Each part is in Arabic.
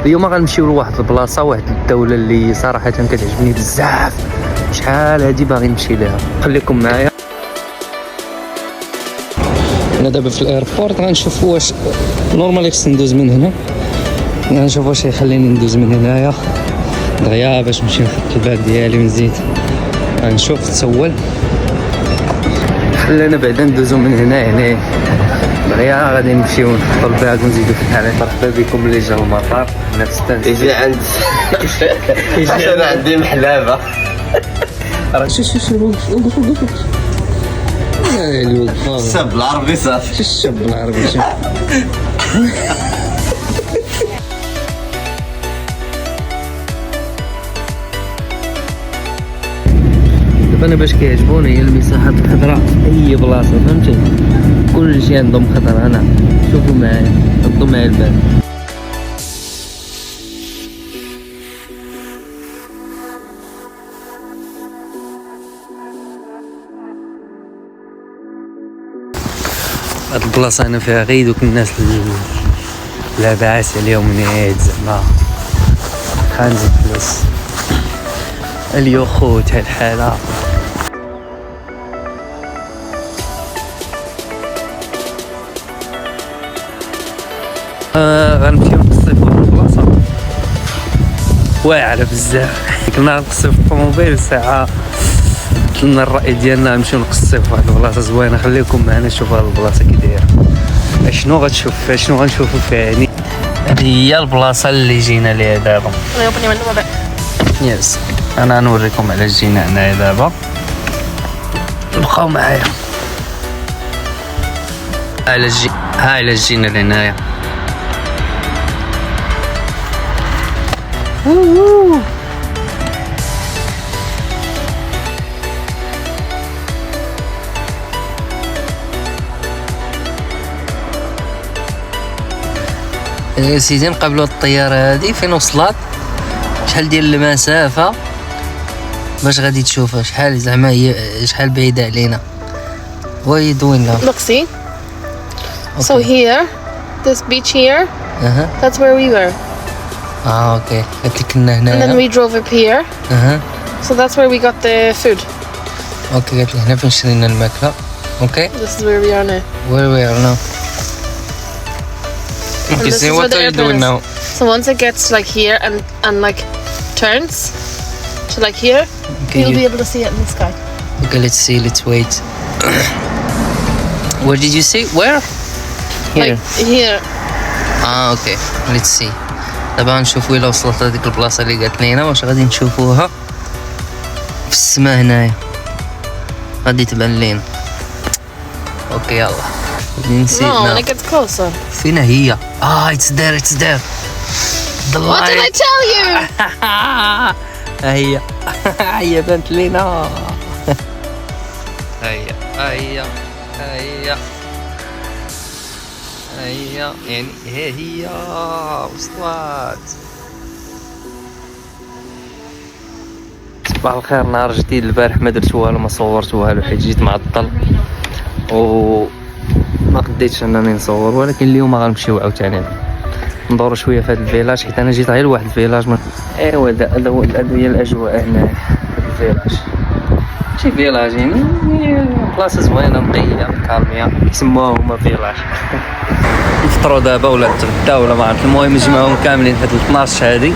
اليوم غنمشيو لواحد البلاصه، واحد الدوله اللي صراحه كتعجبني بزاف، شحال هادي باغي نمشي ليها. خليكم معايا. انا دابا في الايربورت غنشوف واش نورمال خصني ندوز من هنا، غنشوف واش يخليني ندوز من هنايا دغيا باش نمشي نحط الباب ديالي ونزيد. غنشوف نسول، خلينا بعدا ندوزو من هنا يعني دغيا غادي نمشيو نحطو الباب ونزيدو في الحالة. مرحبا بكم اللي جا المطار. انا فستان يجي عند انا عندي محلابه. شو وقف الشاب العربي صافي. الشاب العربي شوف. دابا انا باش كيعجبوني هي المساحات الخضراء في اي بلاصه، فهمتي؟ كل شيء عندهم خضر. انا شوفوا معايا، حطوا معايا البال. هاد البلاصه انا فيها غير دوك الناس لاباس عليهم نيت زعما خانزي فلوس اليخوت هاد الحاله. غنمشيو نقصي فواحد البلاصه واعره بزاف. ديك النهار نقصي في الطوموبيل ساعه قلنا الرأي ديالنا نمشيو نقصي في واحد البلاصه زوينه. خليكم معنا نشوفوا هاد البلاصه كي دايره، اشنو غتشوف فيها، شنو غنشوفوا فيها. يعني هذه هي البلاصه اللي جينا ليها دابا. يس انا نوريكم علاش جينا هنايا دابا. بقاو معايا. علاش جينا لهنايا. سيدي نقابلوا الطياره هذه فين وصلت، شحال ديال المسافه باش غادي تشوفها، شحال زعما هي شحال بعيده علينا. وي دوين now. Look, see? Okay. So here, this beach here, that's where we were. اوكي قلت لك كنا هنا. And then we drove up here. So that's where we got the food. اوكي قلت لي هنا فين شرينا الماكله. اوكي. This is where we are now. Where we are now. Okay, see what are you doing now? So once it gets like here and like turns to like here, okay, you'll be able to see it in the sky. Okay, let's see, let's wait. Where did you say? Where? Here. Like here. Okay, let's see. دابا نشوفوا الا وصلت هذيك البلاصه اللي قالت لينا، واش غادي نشوفوها في السماء هنايا غادي تبان لينا. اوكي يلا نسيت. No, when it gets closer. فين هي؟ it's there, it's there. The light. What did I tell you? هي هي بنت لينا. هي يعني هي وصلت. صباح الخير، نهار جديد. البارح ما درت والو، ما صورت والو حيت جيت معطل وما قديتش انني نصور، ولكن اليوم غنمشيو عاوتاني ندورو شويه في هذا الفيلاج حيت انا جيت غير لواحد الفيلاج. ايوا هذا هي الاجواء هنا في الفيلاج. شي فيلاج يعني بلاصه زوينه نقيه كالميه، يسموها هما فيلاج. نفطروا دابا ولا نتغداو ولا ما عرفت. المهم نجمعوهم كاملين هاد 12 هادي.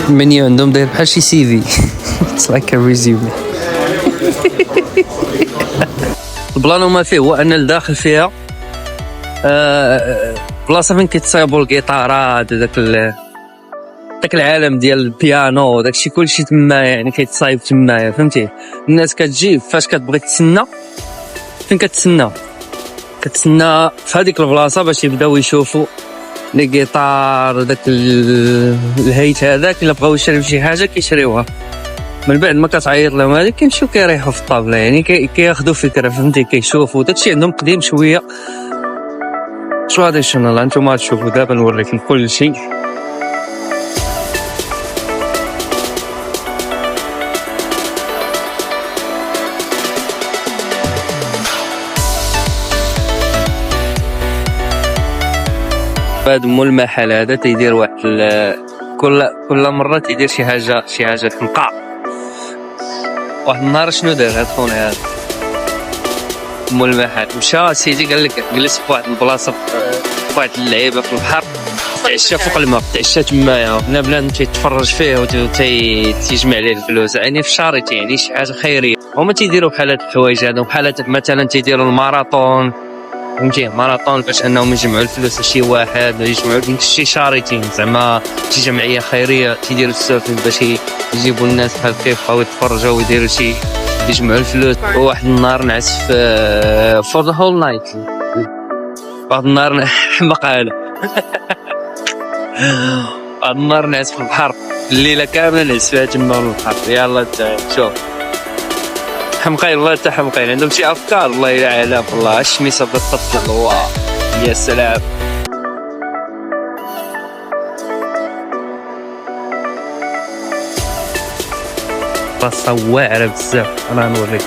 المنيو عندهم داير بحال شي سي في. اتس لايك ا ريزيومي. البلان هما فيه هو ان الداخل فيها بلاصه فين كيتصايبوا الجيتارات داك العالم ديال البيانو داكشي كلشي تما، يعني كيتصايب تمايا فهمتي. الناس كتجي فاش كتبغي تسنى، فين كتسنى في هذيك البلاصه باش يبداو يشوفوا لي جيتار داك الهيت هذاك. الا بغاو يشريو شي حاجه كيشريوها، من بعد ما كتعيط لهم هذيك كيمشيو كيريحوا في الطابله، يعني كياخذوا فكره فهمتي، كيشوفوا داكشي عندهم قديم شويه تراديشنال. انتما تشوفوا دابا نوريكم كل شيء. هذا مول المحل هذا تيدير واحد كل مره تيدير شي حاجه تنقع. واحد النهار شنو دار هاد خونا هذا مول المحل؟ مشى سيدي قال لك جلس في واحد البلاصه في واحد اللعيبه في البحر، تعشى فوق الماء، تعشى تمايا، هنا بنادم تيتفرج فيه وتيجمع عليه الفلوس، يعني في شاريتي، يعني شي حاجه خيريه. هما تيديروا بحال هاد الحوايج هادو، بحال هاد مثلا تيديروا الماراطون، فهمتي؟ ماراطون باش انهم يجمعوا الفلوس لشي واحد، يجمعوا شي شاريتي، زعما شي جمعيه خيريه تيديروا السوف باش يجيبوا الناس بحال كيف او يتفرجوا ويديروا شي يجمعوا الفلوس. وواحد النهار نعس فور ذا هول نايت، واحد النهار حمق هذا واحد النهار نعس في البحر، الليله كامله نعس فيها تما في البحر. يلا شوف حمقين، والله حتى حمقين عندهم شي افكار، والله الا علام، والله الشميسه بالطفل، الله يا سلام. راسها واعره بزاف، انا نوريك.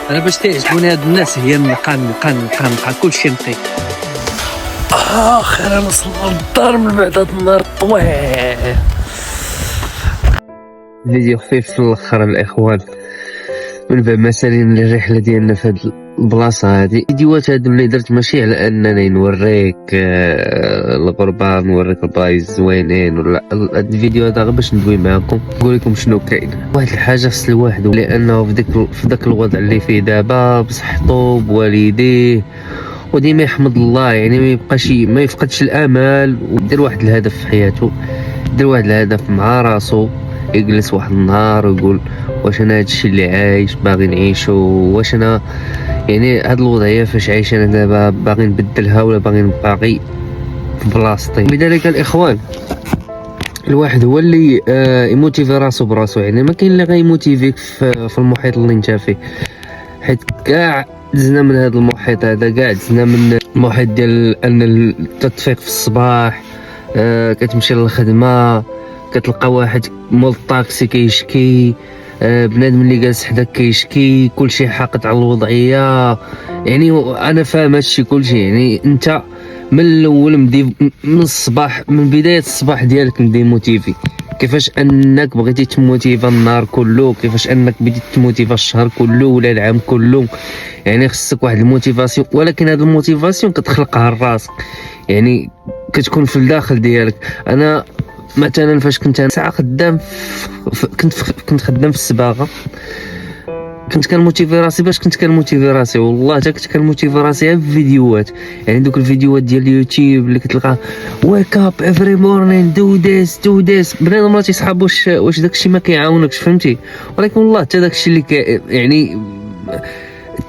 انا باش تعجبوني هاد الناس هي نقا كلشي نقي. اخيرا وصلنا للدار من بعد هاد النهار الطويل. فيديو خفيف في الاخر الاخوان من بعد ما سالينا الرحله ديالنا في هاد البلاصه هادي. الفيديوهات هادو اللي درت ماشي على انني نوريك الغربه، نوريك البلايص زوينين، ولا هاد الفيديو هذا غير باش ندوي معكم نقول لكم شنو كاين. واحد الحاجه خص الواحد، لانه في داك الوضع اللي فيه دابا بصحتو بوالديه، وديما يحمد الله، يعني ما يفقدش الامل، ودير واحد الهدف في حياته، دير واحد الهدف مع راسو، يجلس واحد النهار ويقول واش انا هادشي اللي عايش باغي نعيشو، واش انا يعني هاد الوضعيه فاش عايش انا دابا باغي نبدلها ولا باغي في بلاصتي. لذلك الاخوان الواحد هو اللي يموتيفي راسو براسو، يعني ما كاين اللي غيموتيفيك في المحيط اللي انت فيه، حيت كاع دزنا من هذا المحيط هذا، كاع دزنا من المحيط ديال ان تتفيق في الصباح، كتمشي للخدمه، كتلقى واحد مول الطاكسي كيشكي، بنادم اللي جالس حداك كيشكي، كلشي حاقد على الوضعيه. يعني انا فاهم هادشي كلشي، يعني انت من الاول من الصباح، من بدايه الصباح ديالك مديموتيفي، كيفاش انك بغيتي تموتيفا النهار كله، كيفاش انك بديت تموتيفا الشهر كله ولا العام كله. يعني خصك واحد الموتيفاسيون، ولكن هاد الموتيفاسيون كتخلقها لراسك، يعني كتكون في الداخل ديالك. انا مثلا فاش كنت انا ساعه خدام كنت خدام في الصباغه، كنت كنموتيفي راسي. باش كنت كنموتيفي راسي؟ والله حتى كنت كنموتيفي راسي في فيديوهات، يعني دوك الفيديوهات ديال اليوتيوب اللي كتلقى ويك اب افري مورنين دو ديس بنادم ما تيصحاب واش داكشي ما كيعاونكش، فهمتي؟ ولكن والله حتى داكشي اللي يعني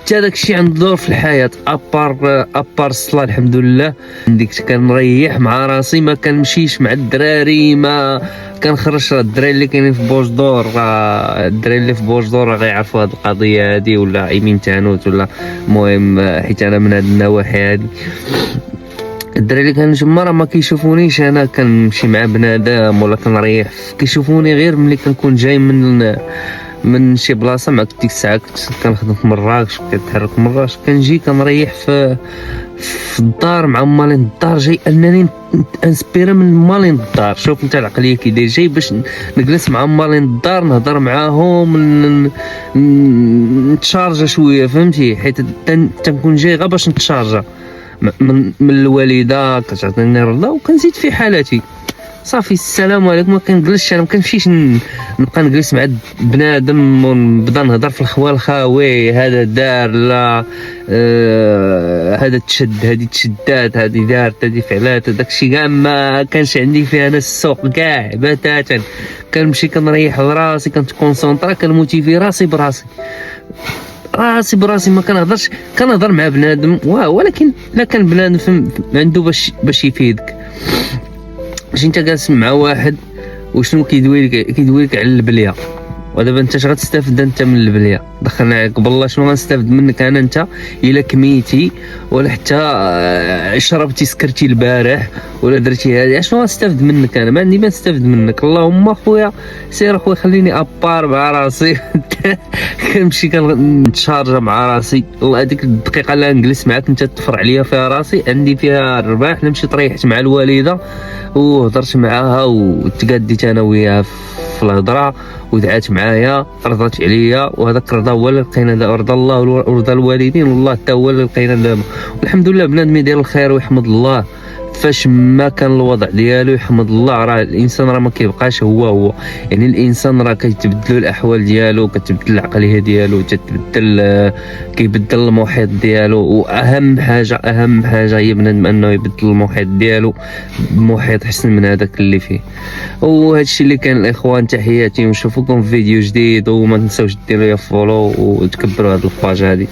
حتى داكشي عنده دور في الحياه، ابار الصلاه الحمد لله. ديك كنريح مع راسي، ما كنمشيش مع الدراري، ما كنخرج. الدراري اللي كاينين في بوجدور، الدراري اللي في بوجدور غيعرفوا هذه القضيه هذه، ولا ايمين تانوت، ولا المهم حيت انا من هذه النواحي هذه. الدراري اللي كانوا تما راه ما كيشوفونيش انا كنمشي مع بنادم ولا كنريح، كيشوفوني غير ملي كنكون جاي من شي بلاصه. مع ديك الساعه كنت كنخدم في مراكش، كنتحرك في مراكش، كنجي كنريح في الدار مع مالين الدار، جاي انني انسبيرا من مالين الدار. شوف انت العقليه كي داير، جاي باش نجلس مع مالين الدار، نهضر معاهم، نتشارجا شويه، فهمتي؟ حيت تنكون جاي غير باش نتشارجا من الوالده، كتعطيني الرضا وكنزيد في حالتي صافي. السلام عليكم. ما كنجلسش انا، ما كنمشيش نبقى نجلس مع بنادم ونبدا نهضر في الخوال الخاوي، هذا دار لا هذا تشد، هذه تشدات، هذه دارت، هذه فعلات، داكشي كاع ما كانش عندي فيه انا السوق كاع بتاتا. كنمشي كنريح راسي، كنتكونسونطرا، كنموتيفي راسي براسي ما كنهضرش. كنهضر مع بنادم ولكن لا كان بنادم عنده باش يفيدك. ماشي انت جالس مع واحد وشنو كيدوي لك على البليه، ودابا انت اش غتستافد انت من البليه؟ دخلنا عليك بالله شنو غنستافد منك انا انت الا كميتي ولا حتى شربتي سكرتي البارح ولا درتي هذه؟ شنو غنستافد منك انا؟ ما عندي ما نستافد منك. اللهم اخويا سير اخويا خليني ابار مع راسي كنمشي كنتشارجا مع راسي. والله هذيك الدقيقه اللي نجلس معاك انت تفر عليا فيها راسي عندي فيها الرباح. نمشي طريحت مع الوالده وهضرت معاها وتقاديت انا وياها في الهضره ودعات معايا رضات عليا، وهذاك الرضا هو اللي لقينا، رضا الله ورضا الوالدين والله حتى هو اللي لقينا دابا. والحمد لله بنادم يدير الخير ويحمد الله فاش ما كان الوضع ديالو، يحمد الله. راه الانسان راه ما كيبقاش هو يعني الانسان راه كيتبدلوا الاحوال ديالو، كتبدل العقليه ديالو، كتبدل كيبدل المحيط ديالو. واهم حاجه هي بنادم انه يبدل المحيط ديالو محيط احسن من هذاك اللي فيه. وهذا الشيء اللي كان الاخوان، تحياتي ونشوفكم في فيديو جديد. وما تنساوش ديروا لي فولو وتكبروا هذه الباج هذه.